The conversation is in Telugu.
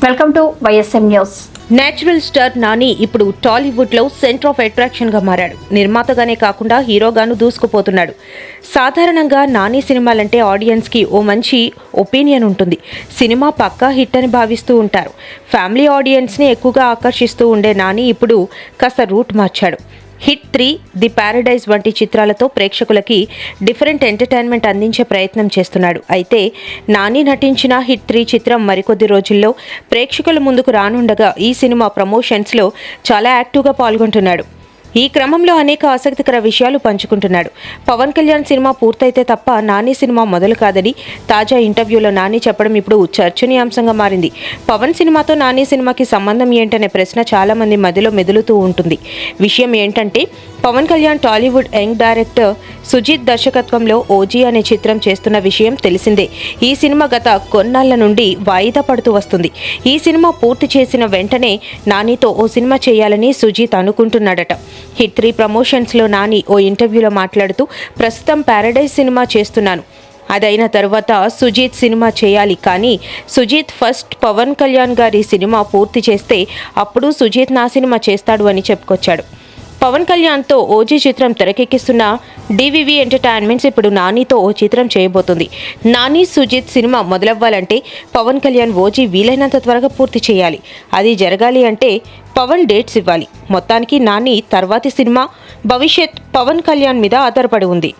Welcome to YSM news. Natural star Nani ఇప్పుడు టాలీవుడ్ లో సెంటర్ ఆఫ్ అట్రాక్షన్ గా మారాడు. నిర్మాతగానే కాకుండా హీరోగాను దూసుకుపోతున్నాడు. సాధారణంగా నాని సినిమాలంటే ఆడియన్స్ కి ఓ మంచి ఒపీనియన్ ఉంటుంది. సినిమా పక్కా హిట్ అని భావిస్తూ ఉంటారు. ఫ్యామిలీ ఆడియన్స్ ని ఎక్కువగా ఆకర్షిస్తూ ఉండే నాని ఇప్పుడు కాస్త రూట్ మార్చాడు. హిట్ 3, ది ప్యారడైజ్ వంటి చిత్రాలతో ప్రేక్షకులకి డిఫరెంట్ ఎంటర్టైన్మెంట్ అందించే ప్రయత్నం చేస్తున్నాడు. అయితే నాని నటించిన హిట్ 3 చిత్రం మరికొద్ది రోజుల్లో ప్రేక్షకుల ముందుకు రానుండగా ఈ సినిమా ప్రమోషన్స్లో చాలా యాక్టివ్గా పాల్గొంటున్నాడు. ఈ క్రమంలో అనేక ఆసక్తికర విషయాలు పంచుకుంటున్నాడు. పవన్ కళ్యాణ్ సినిమా పూర్తయితే తప్ప నాని సినిమా మొదలు కాదని తాజా ఇంటర్వ్యూలో నాని చెప్పడం ఇప్పుడు చర్చనీయాంశంగా మారింది. పవన్ సినిమాతో నాని సినిమాకి సంబంధం ఏంటనే ప్రశ్న చాలా మంది మధ్యలో మెదులుతూ ఉంటుంది. విషయం ఏంటంటే పవన్ కళ్యాణ్ టాలీవుడ్ యంగ్ డైరెక్టర్ సుజిత్ దర్శకత్వంలో ఓజీ అనే చిత్రం చేస్తున్న విషయం తెలిసిందే. ఈ సినిమా గత కొన్నాళ్ల నుండి వాయిదా పడుతూ వస్తుంది. ఈ సినిమా పూర్తి చేసిన వెంటనే నానితో ఓ సినిమా చేయాలని సుజిత్ అనుకుంటున్నాడట. హిట్ 3 ప్రమోషన్స్లో నాని ఓ ఇంటర్వ్యూలో మాట్లాడుతూ ప్రస్తుతం ప్యారడైజ్ సినిమా చేస్తున్నాను, అదైన తర్వాత సుజిత్ సినిమా చేయాలి, కానీ సుజిత్ ఫస్ట్ పవన్ కళ్యాణ్ గారి సినిమా పూర్తి చేస్తే అప్పుడు సుజిత్ నా సినిమా చేస్తాడు అని చెప్పుకొచ్చాడు. పవన్ కళ్యాణ్తో ఓజీ చిత్రం తెరకెక్కిస్తున్న డివివి ఎంటర్టైన్మెంట్స్ ఇప్పుడు నానితో ఓ చిత్రం చేయబోతుంది. నాని సుజిత్ సినిమా మొదలవ్వాలంటే పవన్ కళ్యాణ్ ఓజీ వీలైనంత త్వరగా పూర్తి చేయాలి. అది జరగాలి అంటే పవన్ డేట్స్ ఇవ్వాలి. మొత్తానికి నాని తర్వాతి సినిమా భవిష్యత్ పవన్ కళ్యాణ్ మీద ఆధారపడి ఉంది.